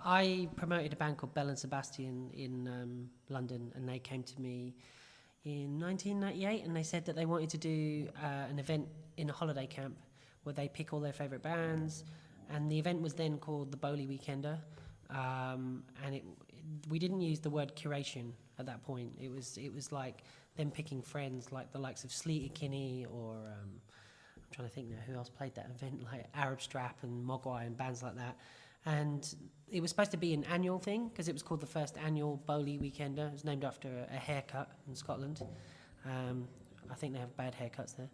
I promoted a band called Bell and Sebastian in London, and they came to me in 1998, and they said that they wanted to do an event in a holiday camp where they pick all their favourite bands, and the event was then called the Bowley Weekender, and we didn't use the word curation at that point. It was like them picking friends, like the likes of Sleater Kinney, or I'm trying to think now who else played that event, like Arab Strap and Mogwai and bands like that. And it was supposed to be an annual thing because it was called the first annual Bowley Weekender. It was named after a haircut in Scotland. I think they have bad haircuts there.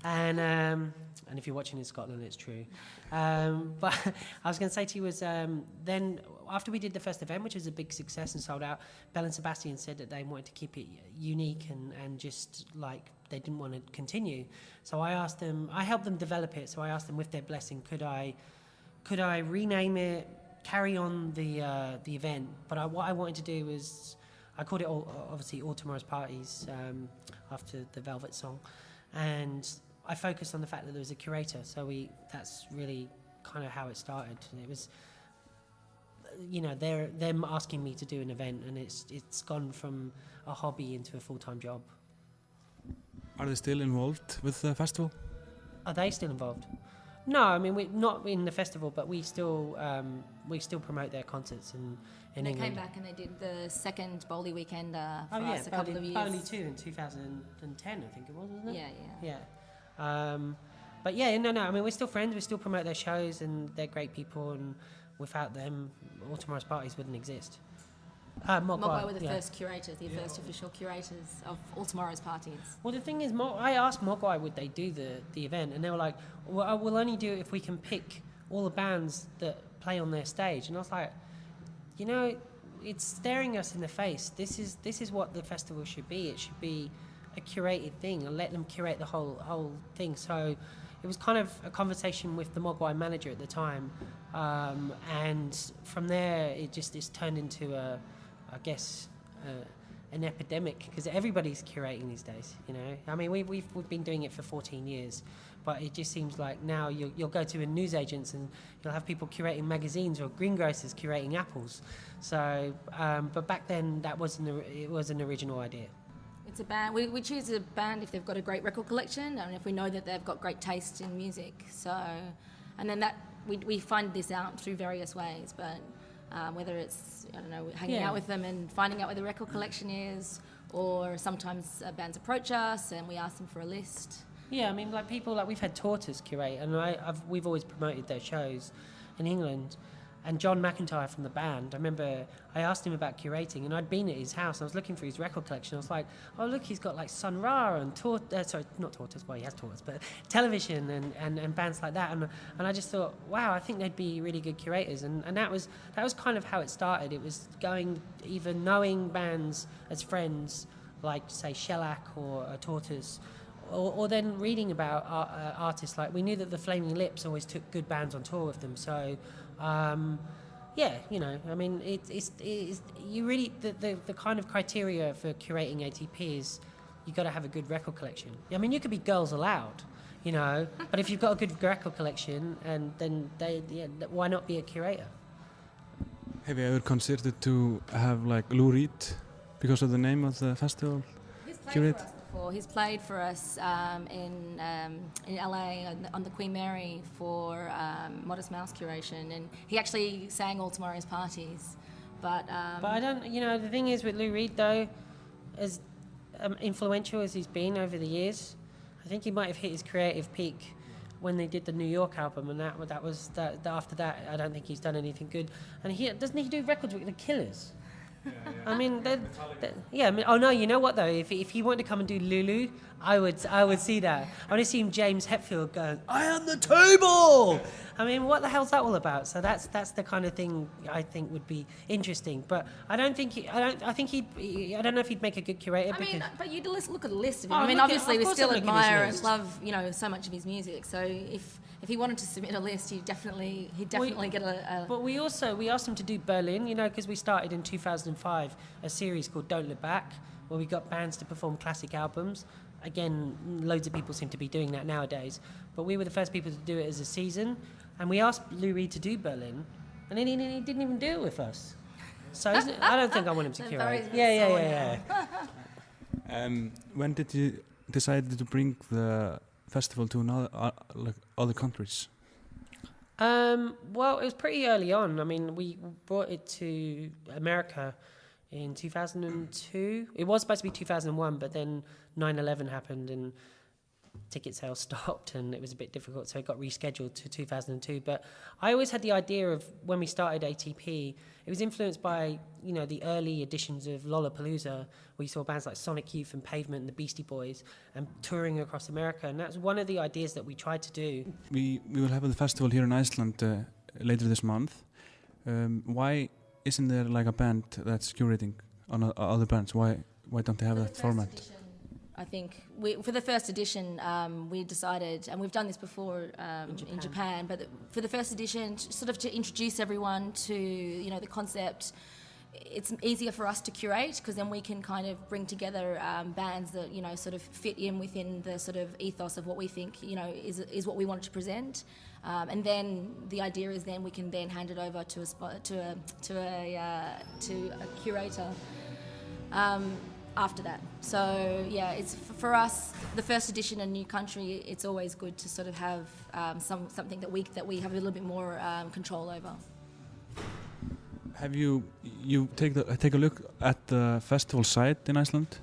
And if you're watching in Scotland, it's true. But I was going to say to you was then after we did the first event, which was a big success and sold out, Bell and Sebastian said that they wanted to keep it unique and just like they didn't want to continue. So I asked them, I helped them develop it. So I asked them with their blessing, could I rename it, carry on the event? But what I wanted to do was, I called it obviously All Tomorrow's Parties after the Velvet song, and I focused on the fact that there was a curator. So that's really kind of how it started. It was, them asking me to do an event, and it's gone from a hobby into a full-time job. Are they still involved with the festival? Are they still involved? No, I mean we're not in the festival, but we still promote their concerts in England. They came back and they did the second Bowley Weekender for us a Bowley, couple of years. Bowley 2 in 2010, I think it was, wasn't it? Yeah. But yeah, no. I mean we're still friends. We still promote their shows, and they're great people. And without them, All Tomorrow's Parties wouldn't exist. Mogwai were the first curators, the first official curators of All Tomorrow's Parties. Well, the thing is, I asked Mogwai would they do the event, and they were like, well, we'll only do it if we can pick all the bands that play on their stage. And I was like, it's staring us in the face. This is what the festival should be. It should be a curated thing, and let them curate the whole thing. So it was kind of a conversation with the Mogwai manager at the time, and from there it's turned into an epidemic, because everybody's curating these days. I mean we've been doing it for 14 years, but it just seems like now you'll go to a newsagents and you'll have people curating magazines, or greengrocers curating apples. So but back then it was an original idea. It's a band. We choose a band if they've got a great record collection, and if we know that they've got great taste in music. So, and then we find this out through various ways, but whether it's hanging out with them and finding out where the record collection is, or sometimes bands approach us and we ask them for a list. Yeah, I mean, like people, like we've had Tortoise curate, and we've always promoted their shows in England. And John McIntyre from the band, I remember I asked him about curating, and I'd been at his house, and I was looking for his record collection. I was like, oh, look, he's got like Sun Ra and not Tortoise, well, he has Tortoise, but Television and bands like that. And I just thought, wow, I think they'd be really good curators. And that was kind of how it started. It was either knowing bands as friends, like, say, Shellac or Tortoise, or then reading about artists. Like, we knew that the Flaming Lips always took good bands on tour with them, so... I mean, it's you really the kind of criteria for curating ATP is you got to have a good record collection. I mean, you could be Girls Aloud, but if you've got a good record collection, and then why not be a curator? Have you ever considered to have like Lou Reed because of the name of the festival? He's played for us in LA on the Queen Mary for Modest Mouse curation, and he actually sang All Tomorrow's Parties. But I don't. The thing is with Lou Reed though, as influential as he's been over the years, I think he might have hit his creative peak when they did the New York album, and that was after that. I don't think he's done anything good. And doesn't he do records with the Killers? I mean, oh no, you know what though? If he wanted to come and do Lulu, I would see that. I want to see him James Hetfield going, "I am the table." I mean, what the hell's that all about? So that's the kind of thing I think would be interesting. But I don't know if he'd make a good curator. But you look at the list of him. I mean, obviously we still admire and love so much of his music. So if he wanted to submit a list, he'd definitely get a. But we asked him to do Berlin, you know, because we started in 2005 a series called Don't Look Back, where we got bands to perform classic albums. Again, loads of people seem to be doing that nowadays, but we were the first people to do it as a season, and we asked Lou Reed to do Berlin, and then he didn't even do it with us. So I don't think I want him to curate. Yeah. When did you decide to bring the festival to another, other countries? Well, it was pretty early on. I mean, we brought it to America in 2002. It was supposed to be 2001, but then 9/11 happened and ticket sales stopped and it was a bit difficult, so it got rescheduled to 2002. But I always had the idea of, when we started ATP, it was influenced by, you know, the early editions of Lollapalooza, where you saw bands like Sonic Youth and Pavement and the Beastie Boys and touring across America, and that's one of the ideas that we tried to do. We will have the festival here in Iceland later this month. Why isn't there like a band that's curating on other bands? Why don't they have that format? I think for the first edition, we decided, and we've done this before in Japan, but for the first edition, sort of to introduce everyone to, you know, the concept, it's easier for us to curate, because then we can kind of bring together bands that, you know, sort of fit in within the sort of ethos of what we think, you know, is what we want to present. And then the idea is then we can then hand it over to a curator. After that. So yeah, it's for us, the first edition in a new country, it's always good to sort of have something that we have a little bit more control over. Have you take a look at the festival site in Iceland?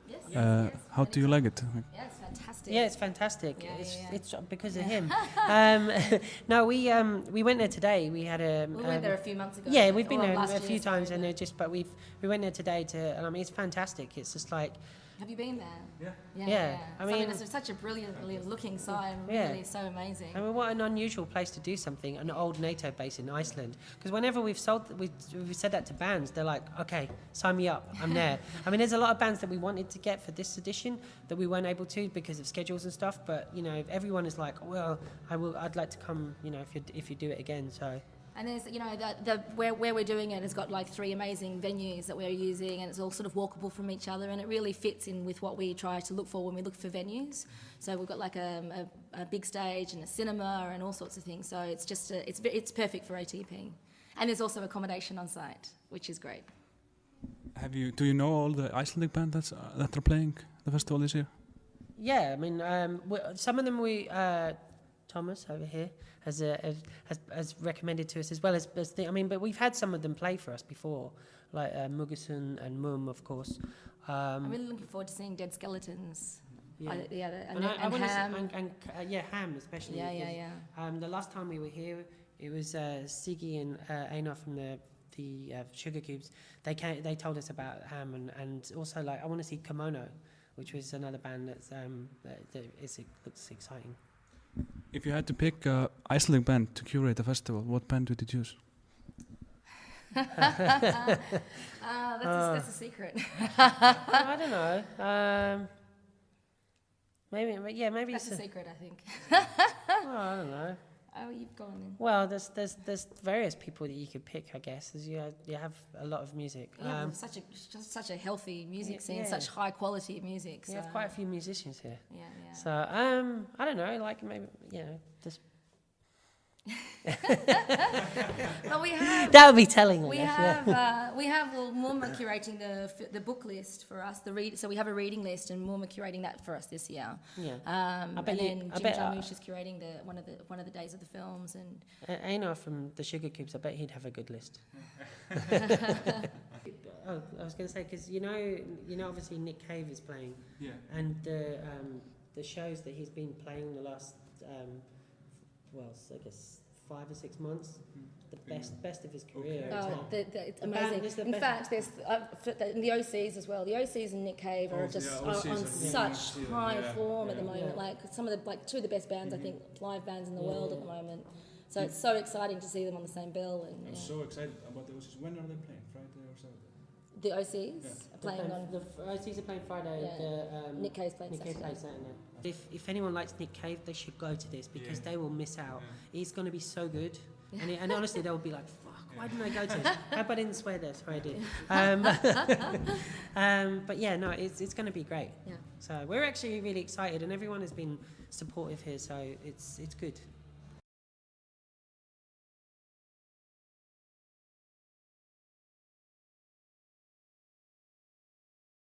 Yes. How do you like it? Yeah, it's fantastic. Yeah, it's fantastic. Yeah, It's because of him. No, we went there today. We had a. We went there a few months ago. Yeah, we've been there a few year, times, and we went there today and I mean, it's fantastic. It's just like. Have you been there? Yeah. I mean, it's such a brilliantly looking site. Yeah. Really so amazing. I mean, what an unusual place to do something, an old NATO base in Iceland. Because whenever we've said that to bands, they're like, okay, sign me up, I'm there. I mean, there's a lot of bands that we wanted to get for this edition that we weren't able to because of schedules and stuff. But you know, everyone is like, well, I'd like to come, you know, if you do it again. So. And there's, you know, where we're doing it has got like 3 amazing venues that we're using, and it's all sort of walkable from each other, and it really fits in with what we try to look for when we look for venues. So we've got like a big stage and a cinema and all sorts of things. So it's just it's perfect for ATP, and there's also accommodation on site, which is great. Do you know all the Icelandic bands that are playing the festival this year? Yeah, I mean, some of them Thomas over here has recommended to us, as well as but we've had some of them play for us before, like Mugasun and Mum, of course. I'm really looking forward to seeing Dead Skeletons. Yeah, and Ham. Ham especially. Yeah. The last time we were here, it was Siggy and Einar from the Sugar Cubes. They told us about Ham, and also like I want to see Kimono, which was another band that looks exciting. If you had to pick an Icelandic band to curate the festival, what band would you choose? That's a secret. I don't know. Maybe That's a secret, I think. I don't know. Oh, you've gone in. Well, there's various people that you could pick, I guess. As you have a lot of music. Yeah, such a healthy music scene, such high quality music. We have quite a few musicians here. Yeah. So I don't know, like maybe just. But we have. That would be telling. We have Murma curating the book list for us. So we have a reading list, and Murma curating that for us this year. Yeah. And then Jim Jarmusch is curating one of the days of the films, and Einar from the Sugar Cubes. I bet he'd have a good list. I was going to say, because you know, obviously Nick Cave is playing. Yeah. And the shows that he's been playing the last. I guess 5 or 6 months, the best of his career. Okay. It's amazing. In fact, there's in the OCs as well. The OCs and Nick Cave are on such high form at the moment. Like some of the two of the best bands, I think, live bands in the world at the moment. So it's so exciting to see them on the same bill. And I'm so excited about the OCs. When are they playing? Friday or Saturday? The OCs are playing on. The OCs are playing Friday. Yeah. Nick Cave's playing Nick Cave Saturday. plays Saturday. If anyone likes Nick Cave, they should go to this because they will miss out. He's going to be so good. And honestly, they'll be like, fuck, why didn't I go to this? I hope I didn't swear there. Sorry, I did. But yeah, no, it's going to be great. Yeah. So we're actually really excited and everyone has been supportive here. So it's good.